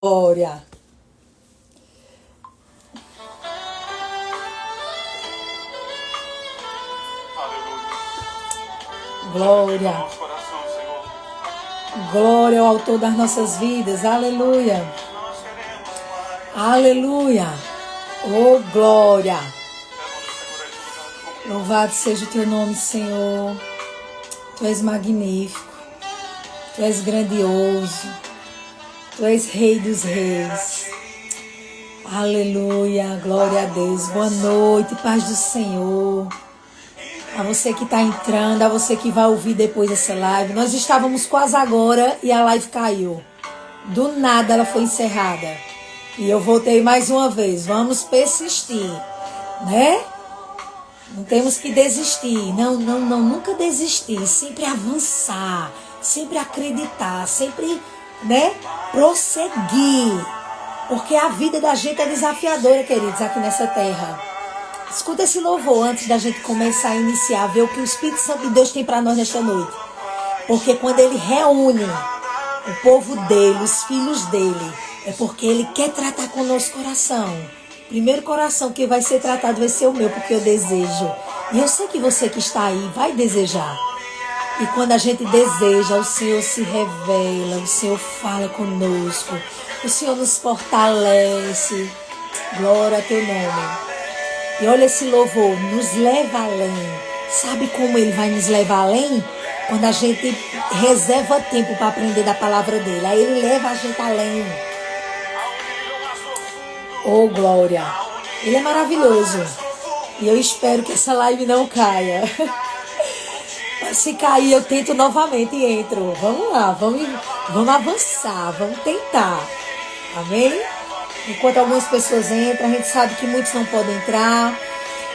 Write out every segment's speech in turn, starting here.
Glória. Glória. Glória ao autor das nossas vidas. Aleluia. Aleluia. Oh, glória. Louvado seja o teu nome, Senhor. Tu és magnífico. Tu és grandioso. Tu és Rei dos Reis. Aleluia. Glória a Deus. Boa noite, paz do Senhor. A você que está entrando, a você que vai ouvir depois essa live. Nós estávamos quase agora e a live caiu. Do nada ela foi encerrada. E eu voltei mais uma vez. Vamos persistir, né? Não temos que desistir. Não, nunca desistir. Sempre avançar, sempre acreditar, sempre, né, prosseguir. Porque a vida da gente é desafiadora, queridos, aqui nessa terra. Escuta esse louvor antes da gente começar a iniciar, ver o que o Espírito Santo de Deus tem para nós nesta noite. Porque quando Ele reúne o povo dele, os filhos dele, é porque Ele quer tratar com o nosso coração. Primeiro coração que vai ser tratado vai ser o meu, porque eu desejo. E eu sei que você que está aí vai desejar. E quando a gente deseja, o Senhor se revela, o Senhor fala conosco, o Senhor nos fortalece. Glória a teu nome. E olha esse louvor, nos leva além. Sabe como ele vai nos levar além? Quando a gente reserva tempo para aprender da palavra dele. Aí ele leva a gente além. Oh, glória. Ele é maravilhoso. E eu espero que essa live não caia. Mas se cair, eu tento novamente e entro. Vamos lá, vamos avançar, vamos tentar. Amém? Enquanto algumas pessoas entram, a gente sabe que muitos não podem entrar.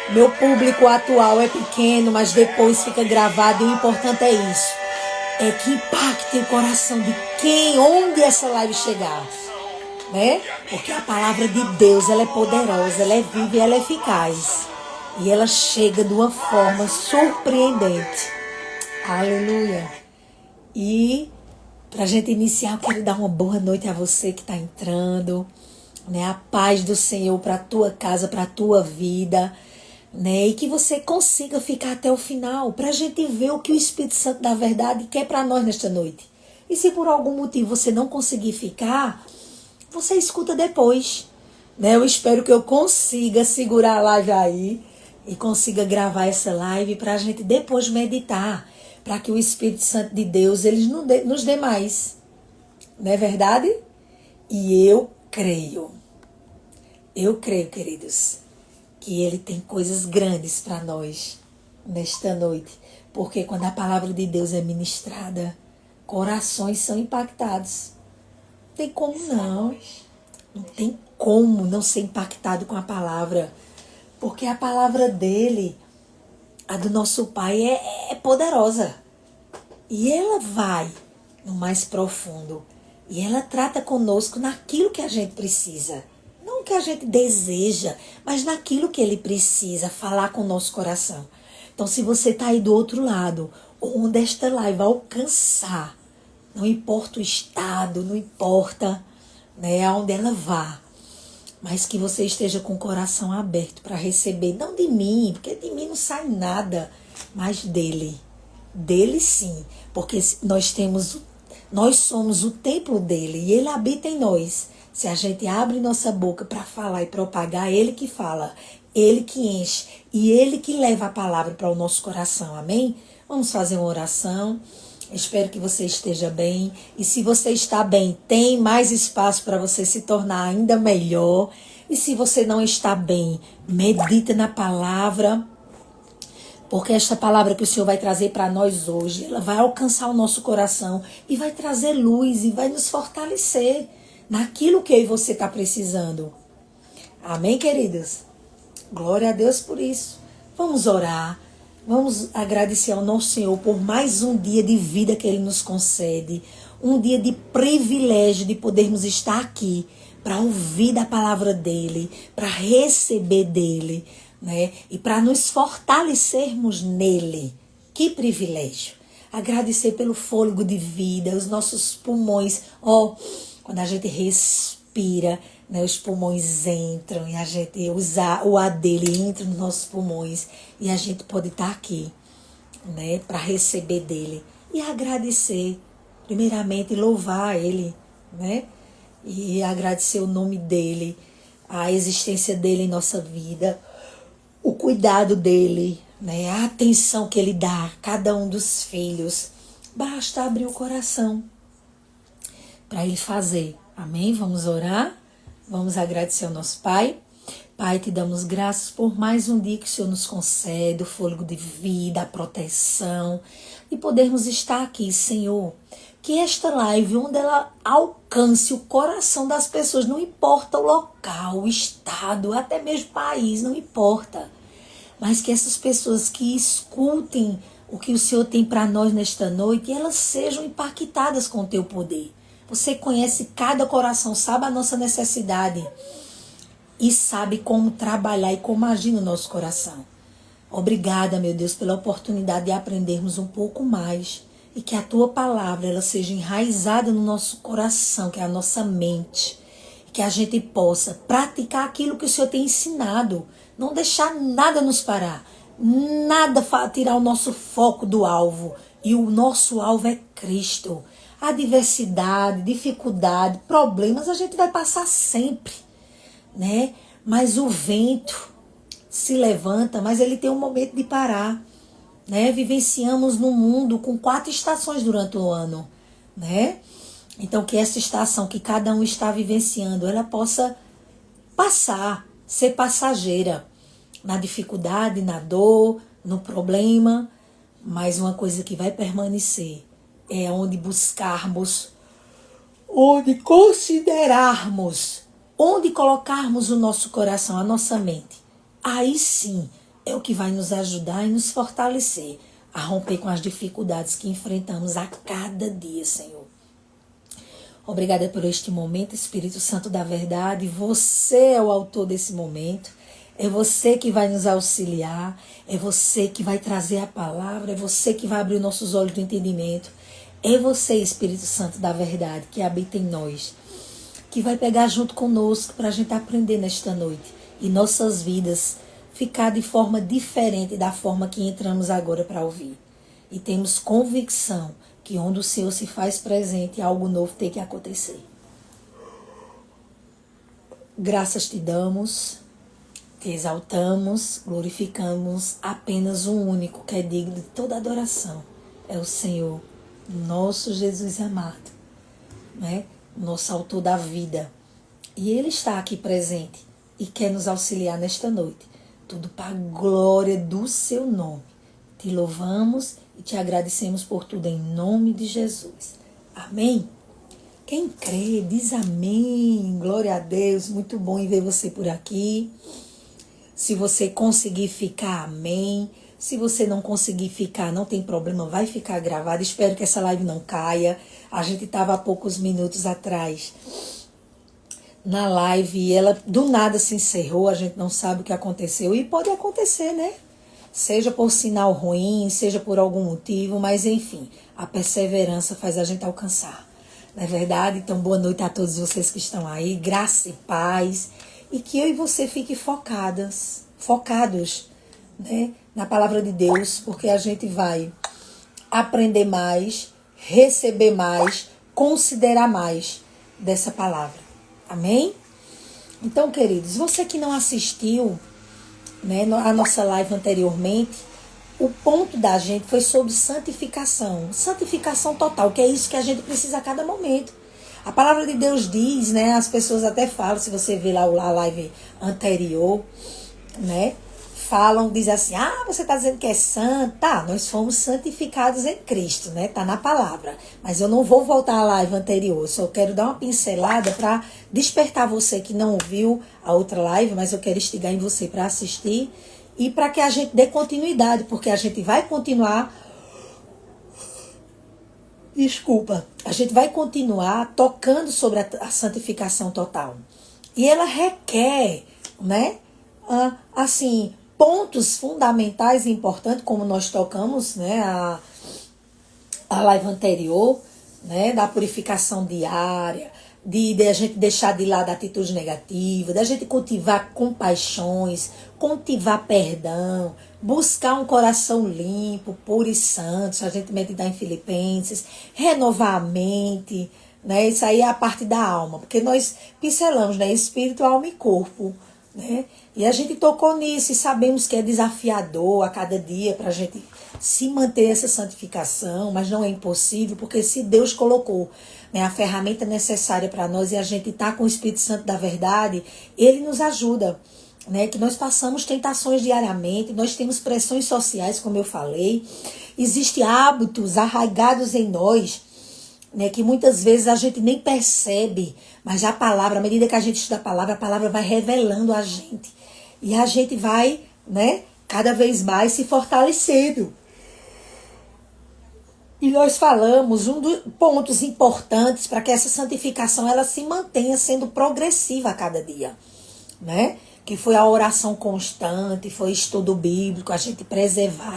Meu público atual é pequeno, mas depois fica gravado. E o importante é isso. É que impacte o coração de onde essa live chegar. Né? Porque a palavra de Deus, ela é poderosa, ela é viva e ela é eficaz. E ela chega de uma forma surpreendente. Aleluia. E para a gente iniciar, eu quero dar uma boa noite a você que está entrando. Né, a paz do Senhor para a tua casa, para a tua vida, né, e que você consiga ficar até o final, para a gente ver o que o Espírito Santo da verdade quer para nós nesta noite. E se por algum motivo você não conseguir ficar, você escuta depois. Né? Eu espero que eu consiga segurar a live aí e consiga gravar essa live para a gente depois meditar, para que o Espírito Santo de Deus ele nos dê mais. Não é verdade? E eu creio, queridos, que Ele tem coisas grandes para nós nesta noite. Porque quando a palavra de Deus é ministrada, corações são impactados. Não tem como não. Não tem como não ser impactado com a palavra. Porque a palavra dele, a do nosso Pai, é poderosa. E ela vai no mais profundo. E ela trata conosco naquilo que a gente precisa. Não que a gente deseja, mas naquilo que Ele precisa falar com o nosso coração. Então, se você está aí do outro lado, onde esta live vai alcançar, não importa o estado, não importa, né, aonde ela vá, mas que você esteja com o coração aberto para receber, não de mim, porque de mim não sai nada, mas dele. Dele sim, porque nós somos o templo dele e ele habita em nós. Se a gente abre nossa boca para falar e propagar, ele que fala, ele que enche e ele que leva a palavra para o nosso coração, amém? Vamos fazer uma oração. Espero que você esteja bem. E se você está bem, tem mais espaço para você se tornar ainda melhor. E se você não está bem, medita na palavra. Porque esta palavra que o Senhor vai trazer para nós hoje, ela vai alcançar o nosso coração e vai trazer luz e vai nos fortalecer naquilo que eu e você está precisando. Amém, queridos? Glória a Deus por isso. Vamos orar. Vamos agradecer ao nosso Senhor por mais um dia de vida que Ele nos concede. Um dia de privilégio de podermos estar aqui para ouvir da palavra dEle, para receber dEle, né? E para nos fortalecermos nele. Que privilégio. Agradecer pelo fôlego de vida, os nossos pulmões. Quando a gente respira respira, né, os pulmões entram e a gente usa o ar dele entra nos nossos pulmões e a gente pode estar aqui, né, para receber dele e agradecer, primeiramente louvar ele, né, e agradecer o nome dele, a existência dele em nossa vida, o cuidado dele, né, a atenção que ele dá a cada um dos filhos. Basta abrir o coração para ele fazer. Amém? Vamos orar? Vamos agradecer ao nosso Pai. Pai, te damos graças por mais um dia que o Senhor nos concede, o fôlego de vida, a proteção, e podermos estar aqui, Senhor. Que esta live, onde ela alcance o coração das pessoas, não importa o local, o estado, até mesmo o país, não importa. Mas que essas pessoas que escutem o que o Senhor tem para nós nesta noite, elas sejam impactadas com o teu poder. Você conhece cada coração, sabe a nossa necessidade e sabe como trabalhar e como agir no nosso coração. Obrigada, meu Deus, pela oportunidade de aprendermos um pouco mais e que a tua palavra ela seja enraizada no nosso coração, que é a nossa mente, que a gente possa praticar aquilo que o Senhor tem ensinado, não deixar nada nos parar, nada tirar o nosso foco do alvo, e o nosso alvo é Cristo. Adversidade, dificuldade, problemas a gente vai passar sempre, né? Mas o vento se levanta, mas ele tem um momento de parar, né? Vivenciamos num mundo com 4 estações durante o ano, né? Então que essa estação que cada um está vivenciando, ela possa passar, ser passageira, na dificuldade, na dor, no problema, mas uma coisa que vai permanecer é onde buscarmos, onde considerarmos, onde colocarmos o nosso coração, a nossa mente. Aí sim é o que vai nos ajudar e nos fortalecer a romper com as dificuldades que enfrentamos a cada dia, Senhor. Obrigada por este momento, Espírito Santo da verdade. Você é o autor desse momento. É você que vai nos auxiliar. É você que vai trazer a palavra. É você que vai abrir nossos olhos do entendimento. É você, Espírito Santo da verdade, que habita em nós, que vai pegar junto conosco para a gente aprender nesta noite e nossas vidas ficar de forma diferente da forma que entramos agora para ouvir. E temos convicção que onde o Senhor se faz presente, algo novo tem que acontecer. Graças te damos, te exaltamos, glorificamos apenas um único que é digno de toda adoração. É o Senhor, nosso Jesus amado, né? Nosso autor da vida. E Ele está aqui presente e quer nos auxiliar nesta noite. Tudo para a glória do seu nome. Te louvamos e te agradecemos por tudo em nome de Jesus. Amém? Quem crê, diz amém. Glória a Deus. Muito bom em ver você por aqui. Se você conseguir ficar, amém. Se você não conseguir ficar, não tem problema, vai ficar gravado. Espero que essa live não caia. A gente estava há poucos minutos atrás na live e ela do nada se encerrou. A gente não sabe o que aconteceu. E pode acontecer, né? Seja por sinal ruim, seja por algum motivo, mas enfim, a perseverança faz a gente alcançar. Não é verdade? Então, boa noite a todos vocês que estão aí. Graça e paz. E que eu e você fiquem focados, né, na palavra de Deus, porque a gente vai aprender mais, receber mais, considerar mais dessa palavra. Amém? Então, queridos, você que não assistiu, né, a nossa live anteriormente, o ponto da gente foi sobre santificação total, que é isso que a gente precisa a cada momento. A palavra de Deus diz, né, as pessoas até falam, se você ver lá a live anterior, né, falam, diz assim, você está dizendo que é santo, tá, nós fomos santificados em Cristo, né, tá na palavra, mas eu não vou voltar à live anterior, só quero dar uma pincelada para despertar você que não ouviu a outra live, mas eu quero instigar em você para assistir e para que a gente dê continuidade, porque a gente vai continuar, a gente vai continuar tocando sobre a santificação total, e ela requer, né, assim, pontos fundamentais e importantes, como nós tocamos, né, a live anterior, né, da purificação diária, de a gente deixar de lado a atitude negativa, da gente cultivar compaixões, cultivar perdão, buscar um coração limpo, puro e santo, a gente meditar em Filipenses, renovar a mente, né? Isso aí é a parte da alma, porque nós pincelamos, né? Espírito, alma e corpo, né? E a gente tocou nisso e sabemos que é desafiador a cada dia para a gente se manter essa santificação, mas não é impossível, porque se Deus colocou, né, a ferramenta necessária para nós e a gente está com o Espírito Santo da verdade, Ele nos ajuda, né? Que nós passamos tentações diariamente, nós temos pressões sociais, como eu falei, existem hábitos arraigados em nós, né, que muitas vezes a gente nem percebe, mas a palavra, à medida que a gente estuda a palavra vai revelando a gente. E a gente vai, né, cada vez mais se fortalecendo. E nós falamos um dos pontos importantes para que essa santificação ela se mantenha sendo progressiva a cada dia, né? Que foi a oração constante, foi estudo bíblico, a gente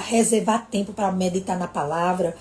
reservar tempo para meditar na palavra,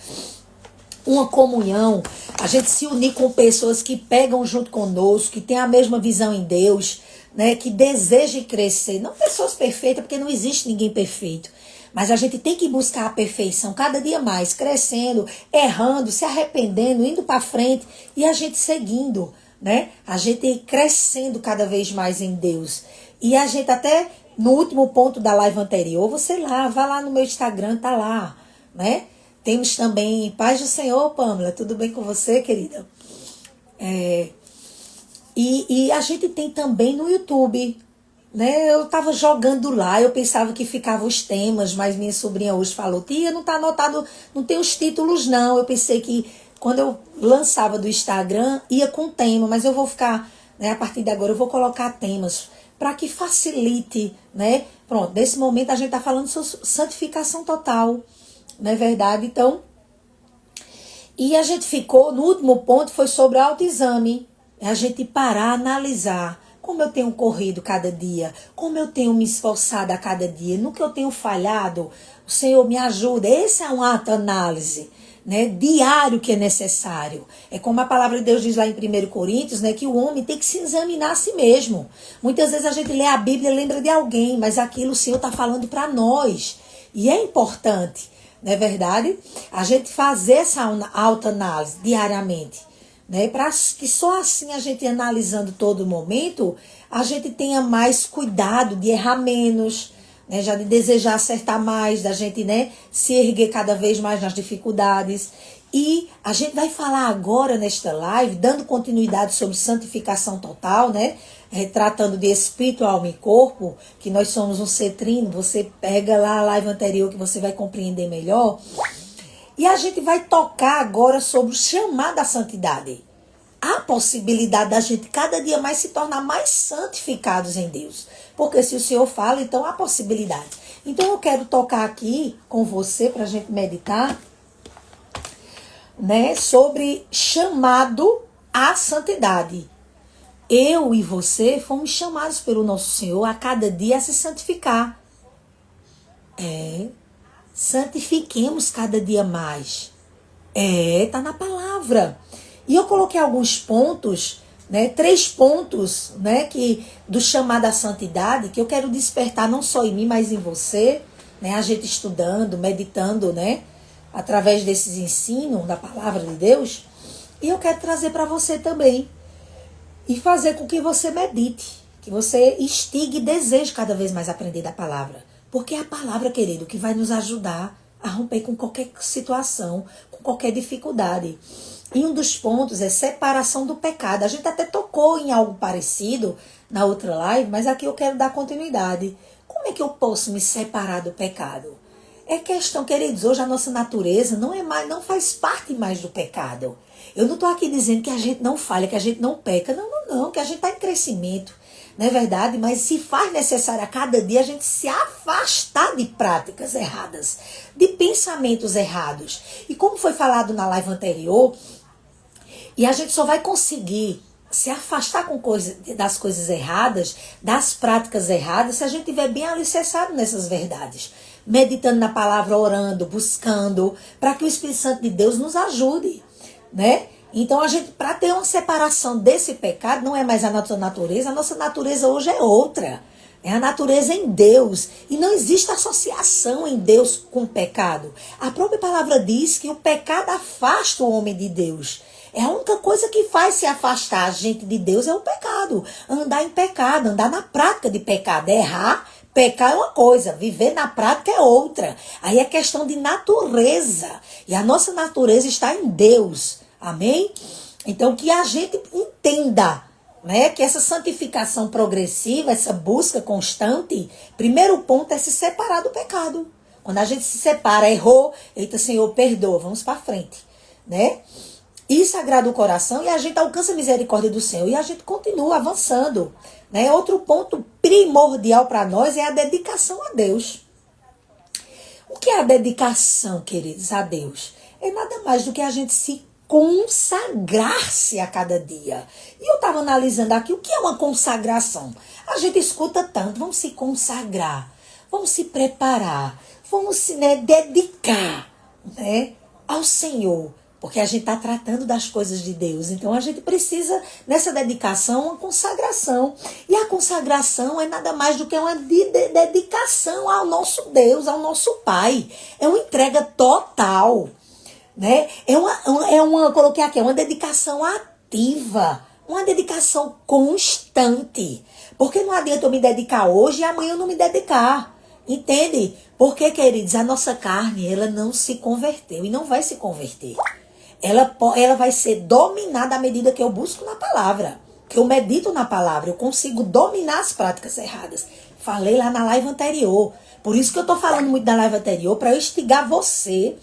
uma comunhão, a gente se unir com pessoas que pegam junto conosco, que têm a mesma visão em Deus, né, que desejam crescer. Não pessoas perfeitas, porque não existe ninguém perfeito. Mas a gente tem que buscar a perfeição cada dia mais, crescendo, errando, se arrependendo, indo para frente e a gente seguindo, né? A gente crescendo cada vez mais em Deus. E a gente até, no último ponto da live anterior, você lá, vá lá no meu Instagram, tá lá, né? Temos também Paz do Senhor, Pâmela, tudo bem com você, querida? E a gente tem também no YouTube, né? Eu estava jogando lá, eu pensava que ficavam os temas, mas minha sobrinha hoje falou, tia, não está anotado, não tem os títulos não. Eu pensei que quando eu lançava do Instagram, ia com tema, mas eu vou ficar, né, a partir de agora eu vou colocar temas para que facilite, né? Pronto, nesse momento a gente está falando sobre santificação total, não é verdade? Então, e a gente ficou, no último ponto foi sobre autoexame, a gente parar, analisar como eu tenho corrido cada dia, como eu tenho me esforçado a cada dia, no que eu tenho falhado, o Senhor me ajuda. Esse é um ato análise, né, diário que é necessário. É como a palavra de Deus diz lá em 1 Coríntios, né, que o homem tem que se examinar a si mesmo. Muitas vezes a gente lê a Bíblia e lembra de alguém, mas aquilo o Senhor está falando para nós. E é importante, não é verdade? A gente fazer essa autoanálise diariamente, né? Para que só assim a gente analisando todo momento, a gente tenha mais cuidado de errar menos, né? Já de desejar acertar mais, da gente, né, se erguer cada vez mais nas dificuldades. E a gente vai falar agora nesta live, dando continuidade sobre santificação total, né? Tratando de espírito, alma e corpo, que nós somos um ser trino. Você pega lá a live anterior que você vai compreender melhor. E a gente vai tocar agora sobre o chamado à santidade. A possibilidade da gente cada dia mais se tornar mais santificados em Deus. Porque se o Senhor fala, então há possibilidade. Então eu quero tocar aqui com você para a gente meditar, né, sobre chamado à santidade. Eu e você fomos chamados pelo nosso Senhor a cada dia a se santificar. Santifiquemos cada dia mais. Tá na palavra. E eu coloquei alguns pontos, né, 3 pontos, né, do chamado à santidade, que eu quero despertar não só em mim, mas em você, né, a gente estudando, meditando, né, através desses ensinos da palavra de Deus. E eu quero trazer para você também. E fazer com que você medite, que você instigue e deseje cada vez mais aprender da palavra. Porque é a palavra, querido, que vai nos ajudar a romper com qualquer situação, com qualquer dificuldade. E um dos pontos é separação do pecado. A gente até tocou em algo parecido na outra live, mas aqui eu quero dar continuidade. Como é que eu posso me separar do pecado? É questão, queridos, hoje a nossa natureza não faz parte mais do pecado. Eu não estou aqui dizendo que a gente não falha, que a gente não peca. Não, que a gente está em crescimento. Não é verdade? Mas se faz necessário a cada dia a gente se afastar de práticas erradas, de pensamentos errados. E como foi falado na live anterior, e a gente só vai conseguir se afastar das coisas erradas, das práticas erradas, se a gente estiver bem alicerçado nessas verdades. Meditando na palavra, orando, buscando, para que o Espírito Santo de Deus nos ajude, né, Então, a gente, para ter uma separação desse pecado, não é mais a nossa natureza hoje é outra. É a natureza em Deus. E não existe associação em Deus com o pecado. A própria palavra diz que o pecado afasta o homem de Deus. É a única coisa que faz se afastar a gente de Deus é o pecado. Andar em pecado, andar na prática de pecado. Errar, pecar é uma coisa, viver na prática é outra. Aí é questão de natureza. E a nossa natureza está em Deus. Amém? Então que a gente entenda, né, que essa santificação progressiva, essa busca constante, primeiro ponto é se separar do pecado. Quando a gente se separa, errou, eita Senhor, perdoa, vamos para frente, né? Isso agrada o coração e a gente alcança a misericórdia do Senhor e a gente continua avançando, né? Outro ponto primordial para nós é a dedicação a Deus. O que é a dedicação, queridos, a Deus? É nada mais do que a gente se consagrar-se a cada dia. E eu estava analisando aqui o que é uma consagração. A gente escuta tanto, vamos se consagrar, vamos se preparar, vamos se, né, dedicar, né, ao Senhor, porque a gente está tratando das coisas de Deus. Então a gente precisa, nessa dedicação, uma consagração. E a consagração é nada mais do que uma dedicação ao nosso Deus, ao nosso Pai. É uma entrega total. Né? Coloquei aqui, é uma dedicação ativa, uma dedicação constante. Porque não adianta eu me dedicar hoje e amanhã eu não me dedicar. Entende? Porque, queridos, a nossa carne, ela não se converteu e não vai se converter. Ela vai ser dominada à medida que eu busco na palavra, que eu medito na palavra, eu consigo dominar as práticas erradas. Falei lá na live anterior. Por isso que eu estou falando muito da live anterior, para eu instigar você,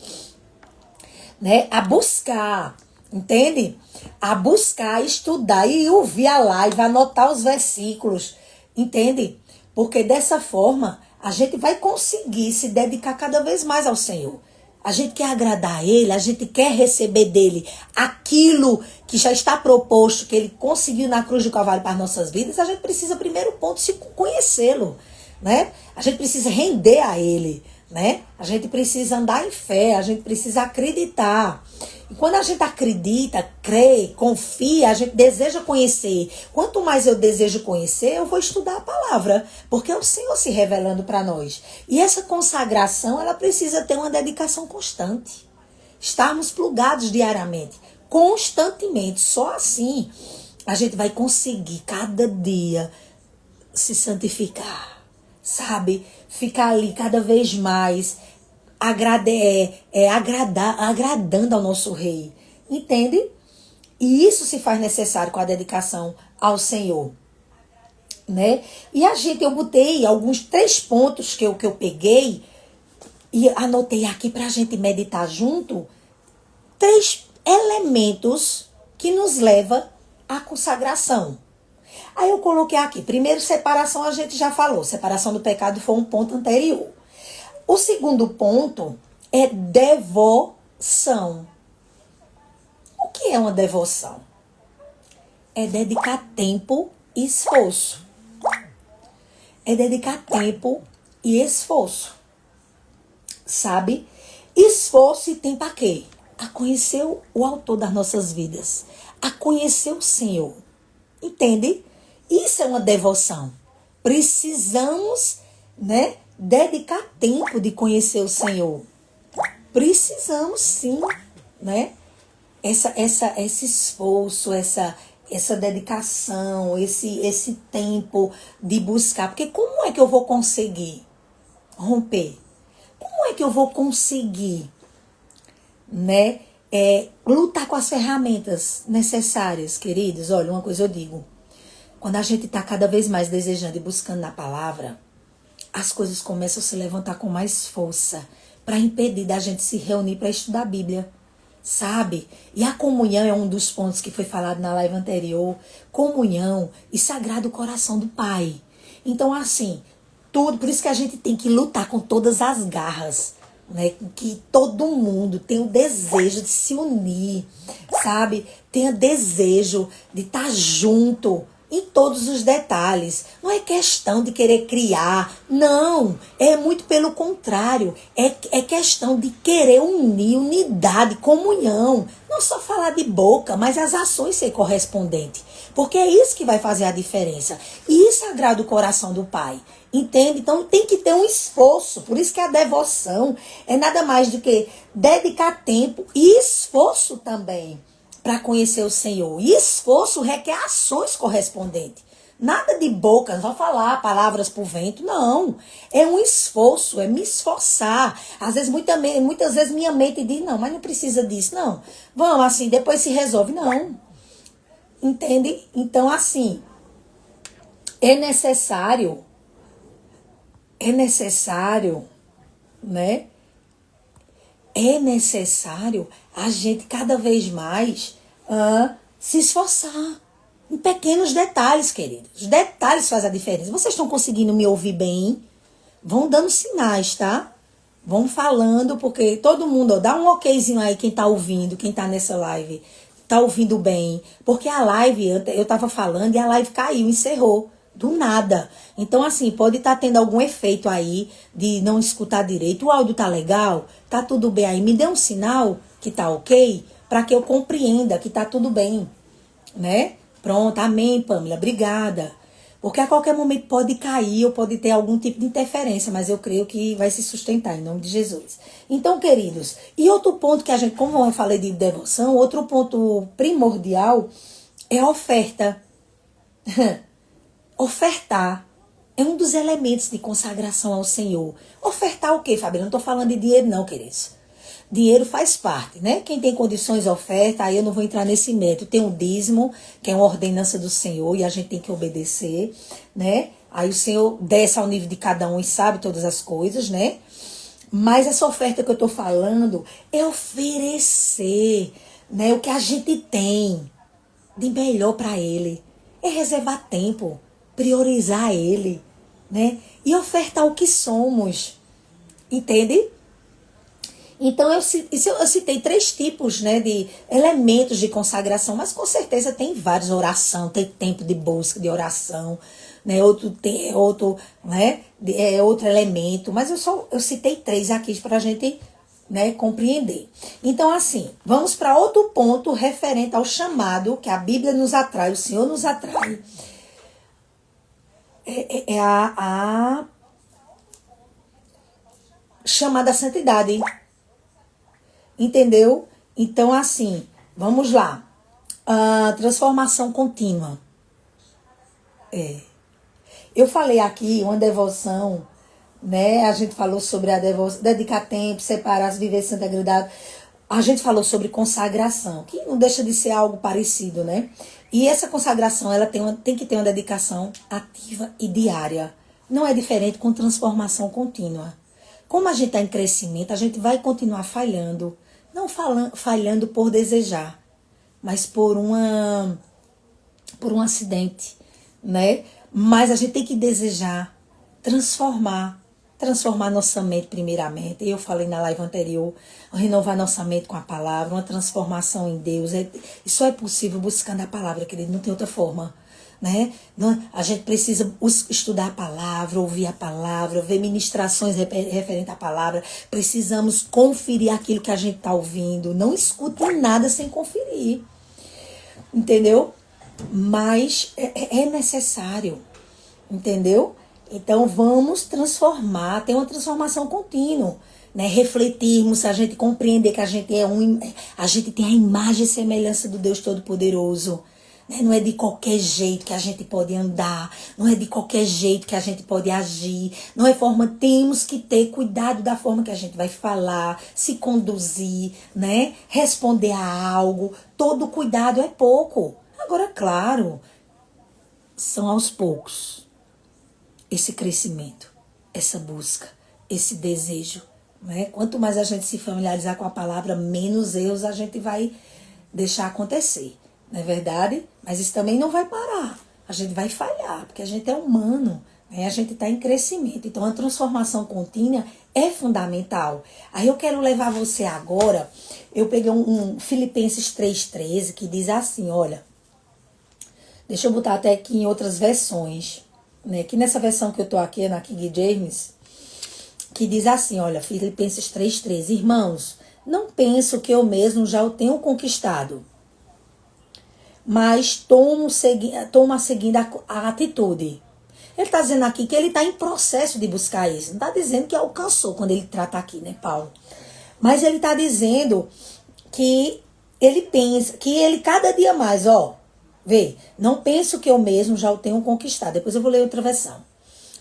né, a buscar, entende? A buscar, estudar e ouvir a live, anotar os versículos, entende? Porque dessa forma a gente vai conseguir se dedicar cada vez mais ao Senhor. A gente quer agradar a Ele, a gente quer receber dEle aquilo que já está proposto, que Ele conseguiu na cruz do Calvário para as nossas vidas. A gente precisa, primeiro ponto, se conhecê-lo, né? A gente precisa render a Ele, né? A gente precisa andar em fé, a gente precisa acreditar. E quando a gente acredita, crê, confia, a gente deseja conhecer. Quanto mais eu desejo conhecer, eu vou estudar a palavra, porque é o Senhor se revelando para nós. E essa consagração, ela precisa ter uma dedicação constante. Estarmos plugados diariamente, constantemente. Só assim a gente vai conseguir cada dia se santificar, sabe? Ficar ali cada vez mais agradando ao nosso Rei. Entende? E isso se faz necessário com a dedicação ao Senhor, né? E eu botei alguns 3 pontos que eu peguei e anotei aqui para a gente meditar junto. 3 elementos que nos levam à consagração. Aí eu coloquei aqui, primeiro, separação, a gente já falou. Separação do pecado foi um ponto anterior. O segundo ponto é devoção. O que é uma devoção? É dedicar tempo e esforço. É dedicar tempo e esforço. Sabe? Esforço e tempo a quê? A conhecer o autor das nossas vidas. A conhecer o Senhor. Entende? Isso é uma devoção. Precisamos, né, dedicar tempo de conhecer o Senhor. Precisamos sim, né? Esse esforço, essa dedicação, esse tempo de buscar. Porque como é que eu vou conseguir romper? Como é que eu vou conseguir, né, lutar com as ferramentas necessárias, queridos? Olha, uma coisa eu digo. Quando a gente está cada vez mais desejando e buscando na palavra, as coisas começam a se levantar com mais força para impedir da gente se reunir para estudar a Bíblia, sabe? E a comunhão é um dos pontos que foi falado na live anterior. Comunhão e sagrado coração do Pai. Então, assim, tudo, por isso que a gente tem que lutar com todas as garras, né? Que todo mundo tem o desejo de se unir, sabe? Tenha desejo de estar junto, em todos os detalhes. Não é questão de querer criar, não. É muito pelo contrário. É questão de querer unir, unidade, comunhão. Não só falar de boca, mas as ações ser correspondentes. Porque é isso que vai fazer a diferença. E isso agrada o coração do Pai. Entende? Então tem que ter um esforço. Por isso que a devoção é nada mais do que dedicar tempo e esforço também para conhecer o Senhor. E esforço requer ações correspondentes. Nada de boca, só falar palavras por vento, não. É um esforço, é me esforçar. Às vezes, muitas vezes minha mente diz, não, mas não precisa disso, não. Vamos, assim, depois se resolve. Não. Entende? Então, assim, é necessário, né? É necessário a gente cada vez mais se esforçar. Em pequenos detalhes, queridos. Os detalhes fazem a diferença. Vocês estão conseguindo me ouvir bem? Vão dando sinais, tá? Vão falando, porque todo mundo, ó, dá um okzinho aí quem tá ouvindo, quem tá nessa live. Tá ouvindo bem. Porque a live, eu tava falando e a live caiu, encerrou. Do nada. Então, assim, pode estar tendo algum efeito aí de não escutar direito. O áudio tá legal? Tá tudo bem aí? Me dê um sinal que tá ok, para que eu compreenda que tá tudo bem, né? Pronto, amém, Pamela, obrigada. Porque a qualquer momento pode cair ou pode ter algum tipo de interferência, mas eu creio que vai se sustentar em nome de Jesus. Então, queridos, e outro ponto que a gente, como eu falei de devoção, outro ponto primordial é a oferta. Ofertar é um dos elementos de consagração ao Senhor. Ofertar o quê, Fabiana? Não estou falando de dinheiro não, queridos. Dinheiro faz parte, né? Quem tem condições oferta, aí eu não vou entrar nesse método. Tem o dízimo, que é uma ordenança do Senhor e a gente tem que obedecer, né? Aí o Senhor desce ao nível de cada um e sabe todas as coisas, né? Mas essa oferta que eu estou falando é oferecer, né? O que a gente tem de melhor para Ele. É reservar tempo, priorizar Ele, né? E ofertar o que somos, entende? Então eu citei 3 tipos, né, de elementos de consagração, mas com certeza tem vários. Oração, tem tempo de busca, de oração, né, outro, né, outro elemento, mas eu citei 3 aqui para a gente, né, compreender. Então, assim, vamos para outro ponto referente ao chamado que a Bíblia nos atrai, o Senhor nos atrai. É a chamada santidade. Entendeu? Então, assim, vamos lá. Transformação contínua. Eu falei aqui uma devoção, né? A gente falou sobre a devoção, dedicar tempo, separar-se, viver santo e agradável. A gente falou sobre consagração, que não deixa de ser algo parecido, né? E essa consagração, ela tem que ter uma dedicação ativa e diária. Não é diferente com transformação contínua. Como a gente está em crescimento, a gente vai continuar falhando. Não falhando por desejar, mas por um acidente, né? Mas a gente tem que desejar transformar nossa mente primeiramente. Eu falei na live anterior, renovar nossa mente com a palavra, uma transformação em Deus. Isso é possível buscando a palavra, querido, não tem outra forma. Né? A gente precisa estudar a palavra, ouvir a palavra, ver ministrações referentes à palavra. Precisamos conferir aquilo que a gente está ouvindo. Não escute nada sem conferir. Entendeu? Mas é necessário. Entendeu? Então vamos transformar, tem uma transformação contínua. Né? Refletirmos, a gente compreender que a gente a gente tem a imagem e semelhança do Deus Todo-Poderoso. Não é de qualquer jeito que a gente pode andar, não é de qualquer jeito que a gente pode agir, não é forma, temos que ter cuidado da forma que a gente vai falar, se conduzir, né? Responder a algo, todo cuidado é pouco. Agora, claro, são aos poucos esse crescimento, essa busca, esse desejo, né? Quanto mais a gente se familiarizar com a palavra, menos erros a gente vai deixar acontecer. Não é verdade? Mas isso também não vai parar. A gente vai falhar, porque a gente é humano, né? A gente está em crescimento. Então, a transformação contínua é fundamental. Aí eu quero levar você agora, eu peguei um Filipenses 3,13, que diz assim, olha, Deixa eu botar até aqui em outras versões, né? Que nessa versão que eu tô aqui, na King James, que diz assim, olha, Filipenses 3:13, irmãos, não penso que eu mesmo já o tenho conquistado, mas tomo a seguinte a atitude. Ele está dizendo aqui que ele está em processo de buscar isso. Não está dizendo que alcançou quando ele trata aqui, né, Paulo? Mas ele está dizendo que ele pensa, que ele cada dia mais, ó, vê, não penso que eu mesmo já o tenho conquistado. Depois eu vou ler outra versão.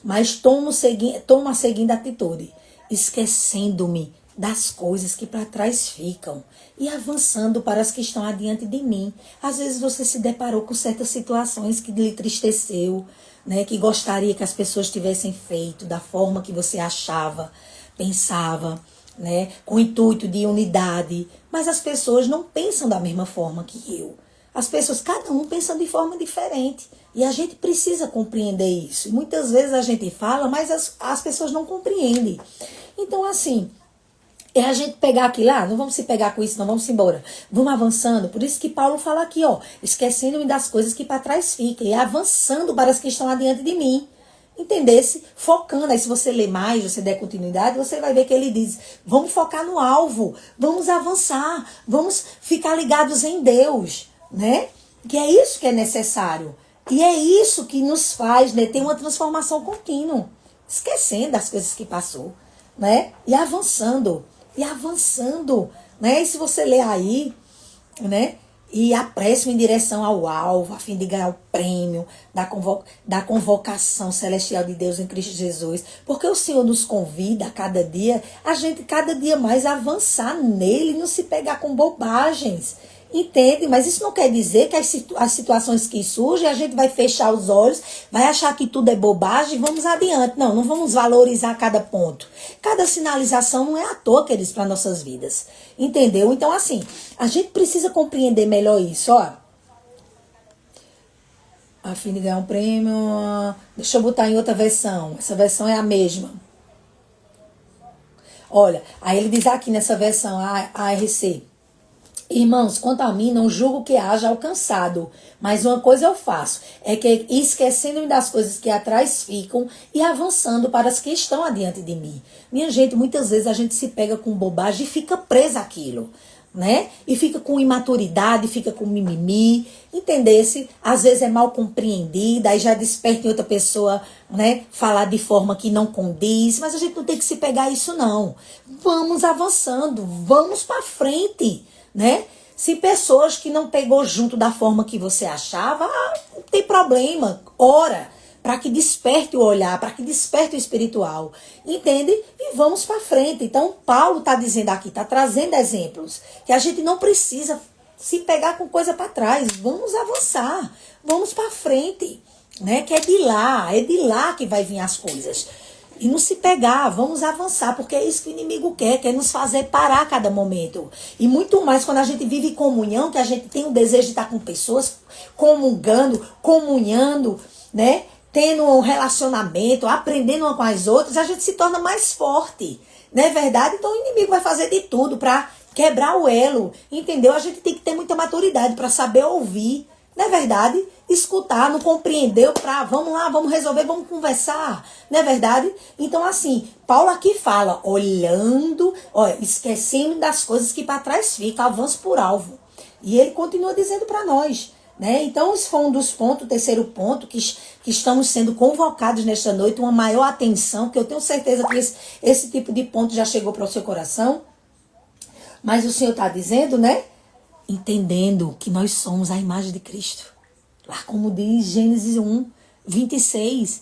Mas tomo a seguinte atitude, esquecendo-me das coisas que para trás ficam e avançando para as que estão adiante de mim. Às vezes você se deparou com certas situações que lhe entristeceu, né, que gostaria que as pessoas tivessem feito da forma que você achava, pensava, né, com o intuito de unidade, mas as pessoas não pensam da mesma forma que eu. As pessoas, cada um pensa de forma diferente. E a gente precisa compreender isso. E muitas vezes a gente fala, mas as pessoas não compreendem. Então, assim, é a gente pegar aqui lá, não vamos se pegar com isso, não, vamos embora. Vamos avançando. Por isso que Paulo fala aqui, ó, esquecendo-me das coisas que para trás ficam e avançando para as que estão adiante de mim. Entendesse? Focando. Aí se você ler mais, você der continuidade, você vai ver que ele diz, vamos focar no alvo, vamos avançar, vamos ficar ligados em Deus, né? Que é isso que é necessário. E é isso que nos faz, né, ter uma transformação contínua. Esquecendo das coisas que passou, né? E avançando, né? E se você ler aí, né? E apresse-me em direção ao alvo, a fim de ganhar o prêmio da convocação celestial de Deus em Cristo Jesus. Porque o Senhor nos convida a cada dia, a gente cada dia mais avançar nele, não se pegar com bobagens. Entende? Mas isso não quer dizer que as situações que surgem, a gente vai fechar os olhos, vai achar que tudo é bobagem e vamos adiante. Não, não vamos valorizar cada ponto. Cada sinalização não é à toa, queridos, para nossas vidas. Entendeu? Então, assim, a gente precisa compreender melhor isso, ó. A fim de ganhar um prêmio. Deixa eu botar em outra versão. Essa versão é a mesma. Olha, aí ele diz aqui nessa versão, a ARC. Irmãos, quanto a mim, não julgo que haja alcançado, mas uma coisa eu faço, é que esquecendo-me das coisas que atrás ficam e avançando para as que estão adiante de mim. Minha gente, muitas vezes a gente se pega com bobagem e fica presa àquilo, né? E fica com imaturidade, fica com mimimi, entendesse? Às vezes é mal compreendida, aí já desperta em outra pessoa, né? Falar de forma que não condiz, mas a gente não tem que se pegar a isso não. Vamos avançando, vamos para frente, né? Se pessoas que não pegou junto da forma que você achava, não tem problema, ora, para que desperte o olhar, para que desperte o espiritual, entende? E vamos para frente. Então, Paulo está dizendo aqui, está trazendo exemplos, que a gente não precisa se pegar com coisa para trás, vamos avançar, vamos para frente, né? Que é de lá que vai vir as coisas. E não se pegar, vamos avançar, porque é isso que o inimigo quer nos fazer parar a cada momento. E muito mais quando a gente vive em comunhão, que a gente tem o desejo de estar com pessoas, comungando, comunhando, né? Tendo um relacionamento, aprendendo uma com as outras, a gente se torna mais forte, não é verdade? Então o inimigo vai fazer de tudo para quebrar o elo, entendeu? A gente tem que ter muita maturidade para saber ouvir, não é verdade? Escutar, não compreendeu, vamos lá, vamos resolver, vamos conversar, não é verdade? Então, assim, Paulo aqui fala, olhando, olha, esquecendo das coisas que para trás ficam, avanço por alvo. E ele continua dizendo para nós, né? Então, esse foi um dos pontos, o terceiro ponto, que estamos sendo convocados nesta noite, uma maior atenção, que eu tenho certeza que esse tipo de ponto já chegou para o seu coração, mas o Senhor está dizendo, né? Entendendo que nós somos a imagem de Cristo. Lá como diz Gênesis 1:26,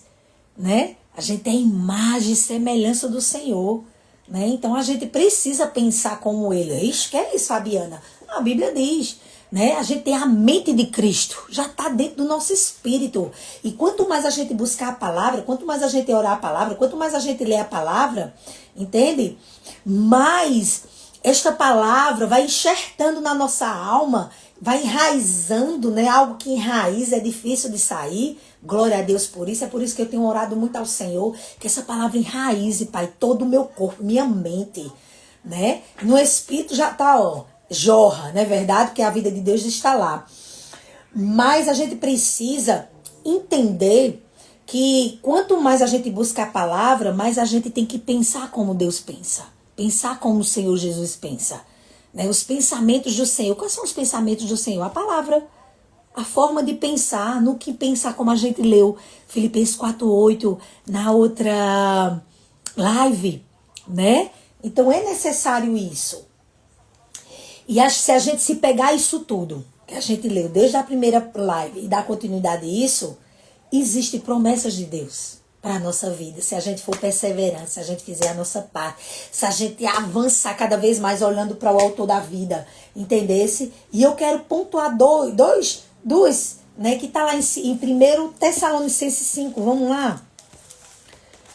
né? A gente é a imagem e semelhança do Senhor, né? Então a gente precisa pensar como Ele. Ixi, que é isso, Fabiana? A Bíblia diz, né? A gente tem a mente de Cristo, já está dentro do nosso espírito. E quanto mais a gente buscar a palavra, quanto mais a gente orar a palavra, quanto mais a gente ler a palavra, entende? Mais esta palavra vai enxertando na nossa alma, vai enraizando, né? Algo que enraiza é difícil de sair. Glória a Deus por isso. É por isso que eu tenho orado muito ao Senhor, que essa palavra enraize, Pai, todo o meu corpo, minha mente, né? No espírito já está, ó, jorra, não é verdade? Porque a vida de Deus está lá. Mas a gente precisa entender que quanto mais a gente busca a palavra, mais a gente tem que pensar como Deus pensa. Pensar como o Senhor Jesus pensa. Né? Os pensamentos do Senhor. Quais são os pensamentos do Senhor? A palavra. A forma de pensar, no que pensar, como a gente leu Filipenses 4:8 na outra live, né? Então é necessário isso. E se a gente se pegar isso tudo, que a gente leu desde a primeira live e dar continuidade a isso, existem promessas de Deus para a nossa vida. Se a gente for perseverante, se a gente fizer a nossa parte, se a gente avançar cada vez mais olhando para o autor da vida, entendesse? E eu quero pontuar duas, né, que está lá em 1 Tessalonicenses 5. Vamos lá.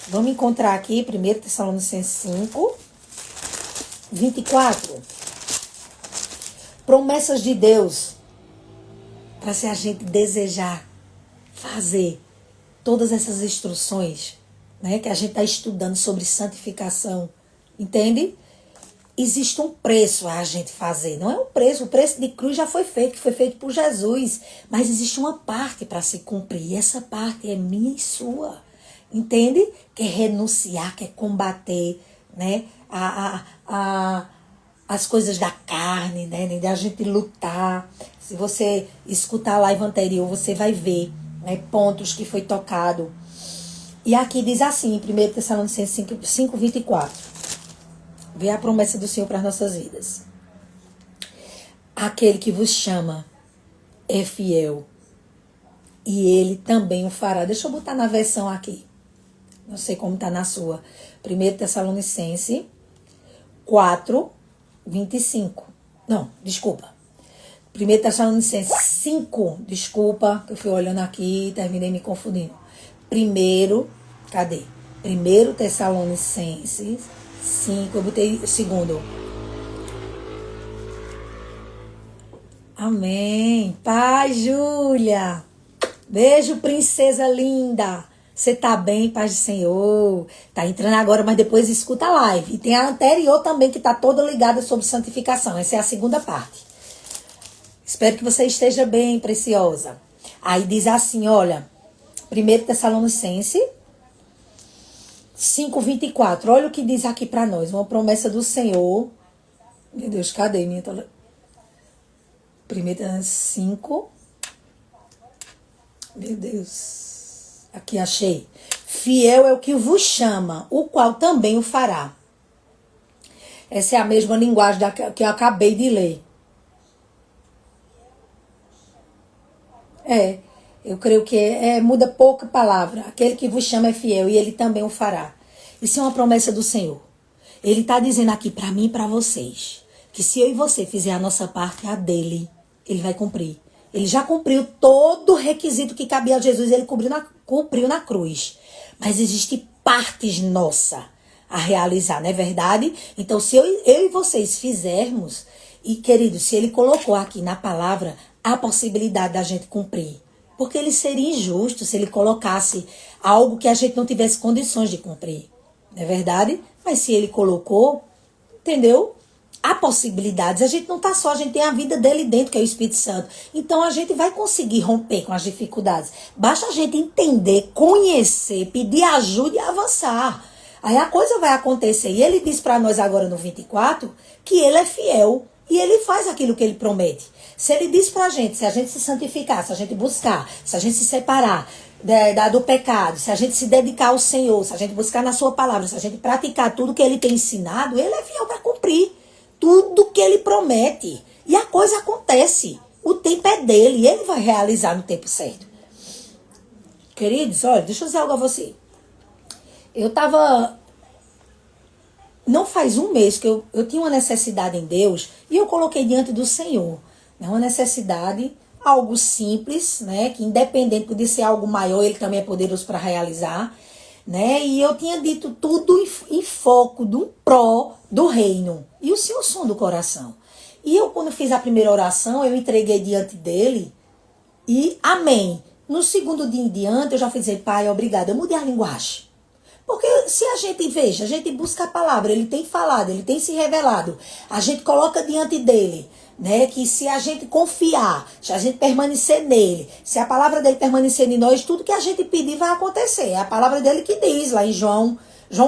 Vamos encontrar aqui 1 Tessalonicenses 5, 24. Promessas de Deus para se a gente desejar fazer todas essas instruções, né, que a gente está estudando sobre santificação, entende? Existe um preço a gente fazer, não é um preço, o preço de cruz já foi feito, que foi feito por Jesus, mas existe uma parte para se cumprir, e essa parte é minha e sua, entende? Que é renunciar, que é combater, né, as coisas da carne, né, de a gente lutar. Se você escutar a live anterior, você vai ver, né, pontos que foi tocado. E aqui diz assim, em 1 Tessalonicenses 5:24. Vê a promessa do Senhor para as nossas vidas. Aquele que vos chama é fiel, e ele também o fará. Deixa eu botar na versão aqui. Não sei como está na sua. 1 Tessalonicenses 4:25. Não, desculpa. 1 Tessalonicenses 5, desculpa, que eu fui olhando aqui e terminei me confundindo. Cadê? 1 Tessalonicenses 5, eu botei o segundo. Amém. Paz, Júlia. Beijo, princesa linda. Você tá bem, paz do Senhor. Tá entrando agora, mas depois escuta a live. E tem a anterior também, que tá toda ligada sobre santificação. Essa é a segunda parte. Espero que você esteja bem, preciosa. Aí diz assim, olha, 1 Tessalonicenses 5:24. Olha o que diz aqui para nós. Uma promessa do Senhor. Meu Deus, cadê minha? 1 5. Meu Deus. Aqui achei. Fiel é o que vos chama, o qual também o fará. Essa é a mesma linguagem que eu acabei de ler. Eu creio que muda pouca palavra. Aquele que vos chama é fiel e ele também o fará. Isso é uma promessa do Senhor. Ele está dizendo aqui para mim e para vocês, que se eu e você fizer a nossa parte, a dele, ele vai cumprir. Ele já cumpriu todo o requisito que cabia a Jesus, ele cumpriu na cruz. Mas existe partes nossas a realizar, não é verdade? Então, se eu e vocês fizermos, e querido, se ele colocou aqui na palavra a possibilidade da gente cumprir, porque ele seria injusto se ele colocasse algo que a gente não tivesse condições de cumprir, não é verdade? Mas se ele colocou, entendeu? Há possibilidades, a gente não está só, a gente tem a vida dele dentro, que é o Espírito Santo. Então a gente vai conseguir romper com as dificuldades. Basta a gente entender, conhecer, pedir ajuda e avançar. Aí a coisa vai acontecer. E ele diz para nós agora no 24 que ele é fiel e ele faz aquilo que ele promete. Se ele diz pra gente, se a gente se santificar, se a gente buscar, se a gente se separar do pecado, se a gente se dedicar ao Senhor, se a gente buscar na sua palavra, se a gente praticar tudo que ele tem ensinado, ele é fiel para cumprir tudo que ele promete. E a coisa acontece. O tempo é dele e ele vai realizar no tempo certo. Queridos, olha, deixa eu dizer algo a você. Não faz um mês que eu tinha uma necessidade em Deus e eu coloquei diante do Senhor. Uma necessidade, algo simples, né? Que independente de ser algo maior, ele também é poderoso para realizar. Né? E eu tinha dito tudo em foco do pró do reino. E o Senhor sonda o coração. E eu, quando fiz a primeira oração, eu entreguei diante dele e amém. No segundo dia em diante, eu já fui dizer, Pai, obrigado. Eu mudei a linguagem. Porque se a gente busca a palavra, ele tem falado, ele tem se revelado, a gente coloca diante dele, né? Que se a gente confiar, se a gente permanecer nele, se a palavra dele permanecer em nós, tudo que a gente pedir vai acontecer. É a palavra dele que diz lá em João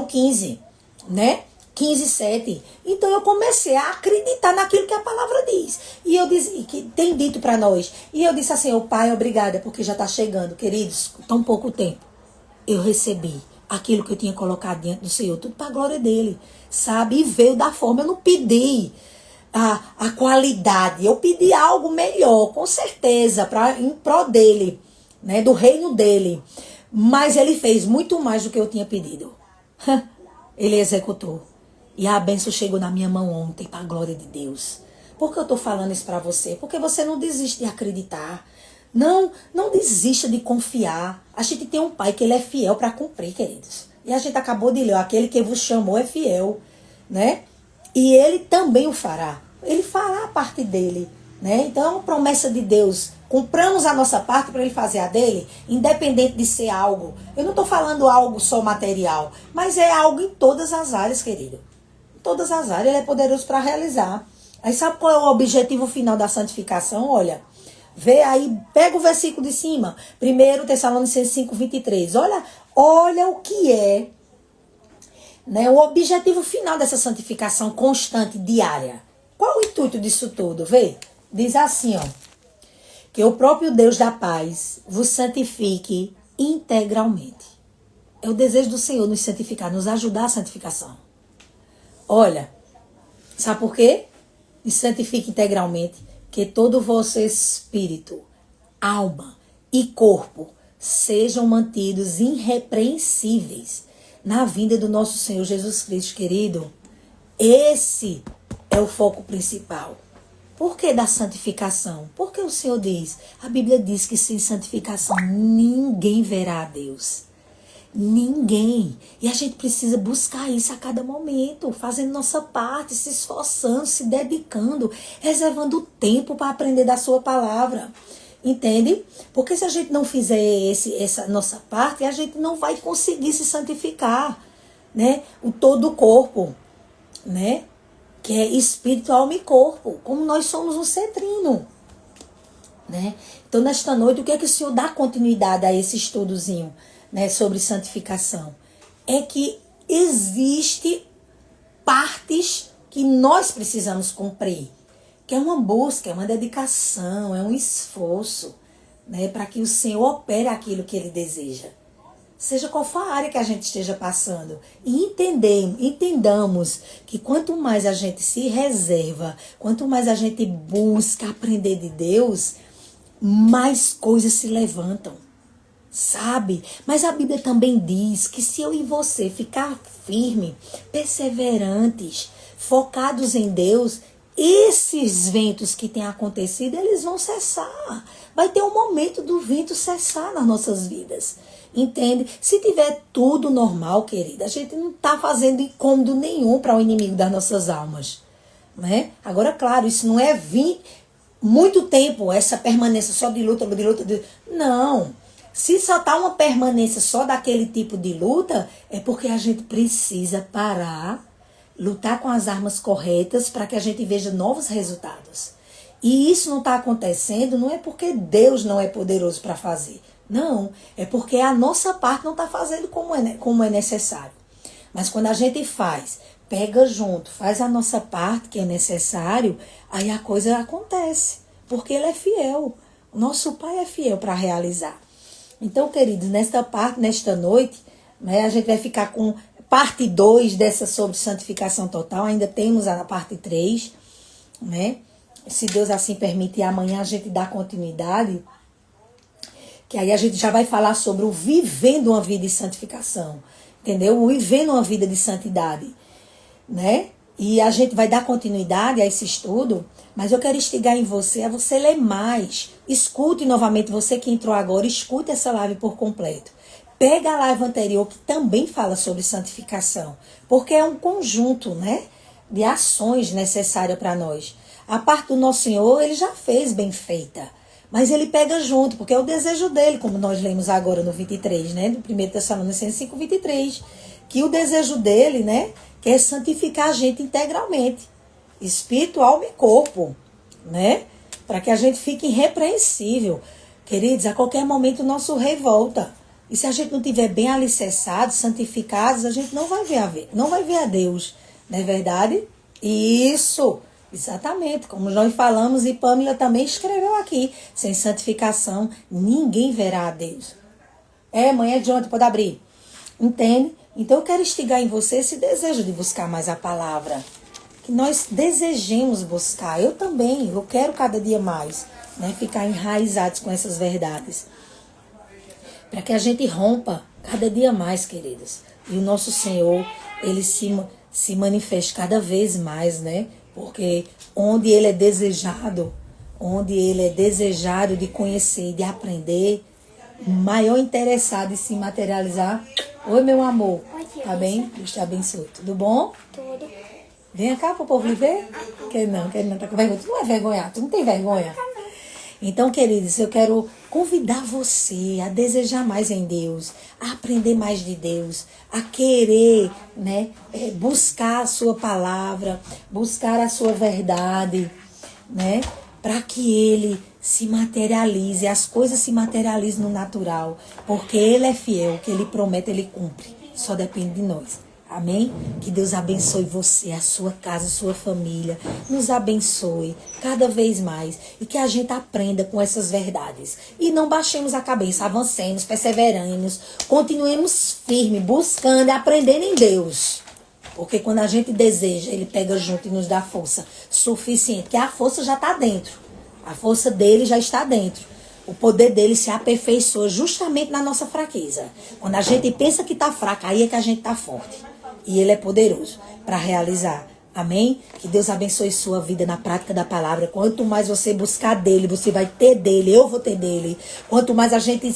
15, né? 15:7. Então eu comecei a acreditar naquilo que a palavra diz. E eu disse, que tem dito para nós. E eu disse assim, Pai, obrigada, porque já está chegando, queridos, tão pouco tempo. Eu recebi aquilo que eu tinha colocado diante do Senhor, tudo para a glória dele, sabe? E veio da forma, eu não pedi a qualidade, eu pedi algo melhor, com certeza, em prol dele, né? Do reino dele. Mas ele fez muito mais do que eu tinha pedido. Ele executou. E a bênção chegou na minha mão ontem, para a glória de Deus. Por que eu estou falando isso para você? Porque você não desiste de acreditar. Não desista de confiar. A gente tem um pai que ele é fiel para cumprir, queridos. E a gente acabou de ler, aquele que vos chamou é fiel, né? E ele também o fará. Ele fará a parte dele, né? Então é uma promessa de Deus. Compramos a nossa parte para ele fazer a dele, independente de ser algo. Eu não estou falando algo só material, mas é algo em todas as áreas, querido. Em todas as áreas, ele é poderoso para realizar. Aí sabe qual é o objetivo final da santificação? Olha, vê aí, pega o versículo de cima, 1 Tessalonicenses 5:23. Olha o que é, né, o objetivo final dessa santificação constante, diária. Qual o intuito disso tudo? Vê, diz assim, ó. Que o próprio Deus da paz vos santifique integralmente. É o desejo do Senhor nos santificar, nos ajudar a santificação. Olha, sabe por quê? Me santifique integralmente, que todo o vosso espírito, alma e corpo sejam mantidos irrepreensíveis na vinda do nosso Senhor Jesus Cristo, querido. Esse é o foco principal. Por que da santificação? Porque o Senhor diz, a Bíblia diz que sem santificação ninguém verá a Deus. Ninguém. E a gente precisa buscar isso a cada momento, fazendo nossa parte, se esforçando, se dedicando, reservando tempo para aprender da sua palavra. Entende? Porque se a gente não fizer essa nossa parte, a gente não vai conseguir se santificar, né? Todo o corpo, né? Que é espírito, alma e corpo, como nós somos um ser trino, né? Então, nesta noite, o que é que o Senhor dá continuidade a esse estudozinho, né, sobre santificação? É que existe partes que nós precisamos cumprir, que é uma busca, é uma dedicação, é um esforço, né, para que o Senhor opere aquilo que Ele deseja. Seja qual for a área que a gente esteja passando. E entendamos que quanto mais a gente se reserva, quanto mais a gente busca aprender de Deus, mais coisas se levantam. Sabe? Mas a Bíblia também diz que se eu e você ficar firme, perseverantes, focados em Deus, esses ventos que têm acontecido, eles vão cessar. Vai ter um momento do vento cessar nas nossas vidas. Entende? Se tiver tudo normal, querida, a gente não está fazendo incômodo nenhum para o inimigo das nossas almas, né? Agora, claro, isso não é vir muito tempo, essa permanência só de luta. Não. Se só está uma permanência só daquele tipo de luta, é porque a gente precisa parar, lutar com as armas corretas para que a gente veja novos resultados. E isso não está acontecendo, não é porque Deus não é poderoso para fazer. Não, é porque a nossa parte não está fazendo como é necessário. Mas quando a gente faz, pega junto, faz a nossa parte que é necessário, aí a coisa acontece. Porque Ele é fiel. O nosso Pai é fiel para realizar. Então, queridos, nesta noite, né, a gente vai ficar com parte 2 dessa sobre santificação total. Ainda temos a parte 3, né? Se Deus assim permitir, amanhã a gente dá continuidade. Que aí a gente já vai falar sobre o vivendo uma vida de santificação, entendeu? O vivendo uma vida de santidade, né? E a gente vai dar continuidade a esse estudo, mas eu quero instigar em você, a você ler mais. Escute novamente, você que entrou agora, escute essa live por completo. Pega a live anterior que também fala sobre santificação, porque é um conjunto, né, de ações necessárias para nós. A parte do nosso Senhor, Ele já fez bem feita. Mas Ele pega junto, porque é o desejo dele, como nós lemos agora no 23, né? No 1 Tessalonicenses 5:23. Que o desejo dele, né? Que é santificar a gente integralmente. Espírito, alma e corpo. né? Para que a gente fique irrepreensível. Queridos, a qualquer momento o nosso rei volta. E se a gente não tiver bem alicerçados, santificados, a gente não vai ver a Deus. Não é verdade? Isso, exatamente. Como nós falamos e Pamela também escreveu aqui. Sem santificação, ninguém verá a Deus. Mãe, é de ontem, pode abrir. Entende? Então eu quero instigar em você esse desejo de buscar mais a palavra. Que nós desejemos buscar. Eu também, eu quero cada dia mais, né, ficar enraizados com essas verdades. Para que a gente rompa cada dia mais, queridos. E o nosso Senhor, ele se manifeste cada vez mais, né? Porque onde ele é desejado de conhecer, de aprender, o maior interessado em se materializar. Oi, meu amor. Tá bem? Deus te abençoe. Tudo bom? Tudo. Vem cá pro povo lhe ver. Quer não, tá com vergonha. Tu não é vergonhado, tu não tem vergonha. Então, queridos, eu quero convidar você a desejar mais em Deus, a aprender mais de Deus, a querer, né, buscar a sua palavra, buscar a sua verdade, né, para que Ele se materialize, as coisas se materializem no natural, porque Ele é fiel, o que Ele promete, Ele cumpre, só depende de nós. Amém? Que Deus abençoe você, a sua casa, a sua família. Nos abençoe cada vez mais. E que a gente aprenda com essas verdades. E não baixemos a cabeça, avancemos, perseveremos. Continuemos firmes, buscando e aprendendo em Deus. Porque quando a gente deseja, Ele pega junto e nos dá força suficiente. Que a força já está dentro. A força dele já está dentro. O poder dele se aperfeiçoa justamente na nossa fraqueza. Quando a gente pensa que está fraca, aí é que a gente está forte. E ele é poderoso para realizar. Amém? Que Deus abençoe sua vida na prática da palavra. Quanto mais você buscar dele, você vai ter dele, eu vou ter dele. Quanto mais a gente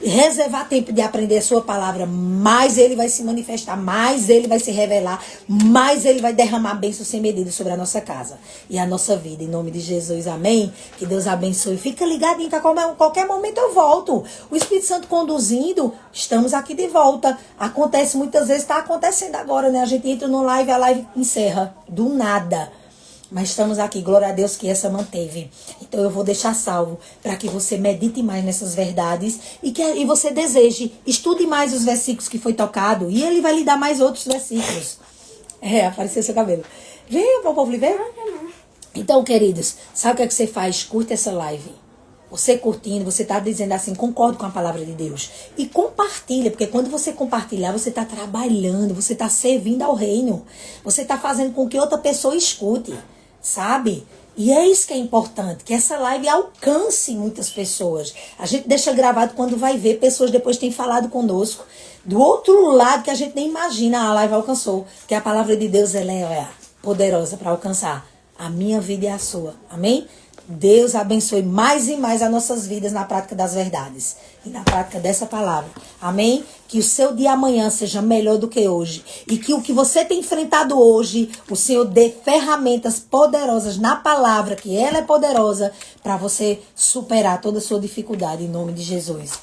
reservar tempo de aprender a sua palavra, mais ele vai se manifestar, mais ele vai se revelar, mais ele vai derramar bênçãos sem medida sobre a nossa casa e a nossa vida, em nome de Jesus, amém? Que Deus abençoe, fica ligadinho, que a qualquer momento eu volto, o Espírito Santo conduzindo, estamos aqui de volta, acontece muitas vezes, está acontecendo agora, né, a gente entra no live, a live encerra, do nada. Mas estamos aqui, glória a Deus que essa manteve. Então eu vou deixar salvo para que você medite mais nessas verdades e você deseje, estude mais os versículos que foi tocado e ele vai lhe dar mais outros versículos. Apareceu seu cabelo. Vem para o povo lhe ver. Então, queridos, sabe o que é que você faz? Curta essa live. Você curtindo, você está dizendo assim, concordo com a palavra de Deus. E compartilha, porque quando você compartilhar, você está trabalhando, você está servindo ao reino. Você está fazendo com que outra pessoa escute. Sabe? E é isso que é importante, que essa live alcance muitas pessoas. A gente deixa gravado quando vai ver, pessoas depois têm falado conosco. Do outro lado que a gente nem imagina, a live alcançou. Que a palavra de Deus ela é poderosa para alcançar a minha vida e a sua. Amém? Deus abençoe mais e mais as nossas vidas na prática das verdades. E na prática dessa palavra. Amém? Que o seu dia amanhã seja melhor do que hoje. E que o que você tem enfrentado hoje, o Senhor dê ferramentas poderosas na palavra, que ela é poderosa, para você superar toda a sua dificuldade, em nome de Jesus.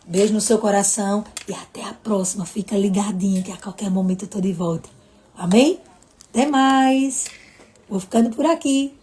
Beijo no seu coração e até a próxima. Fica ligadinha que a qualquer momento eu tô de volta. Amém? Até mais. Vou ficando por aqui.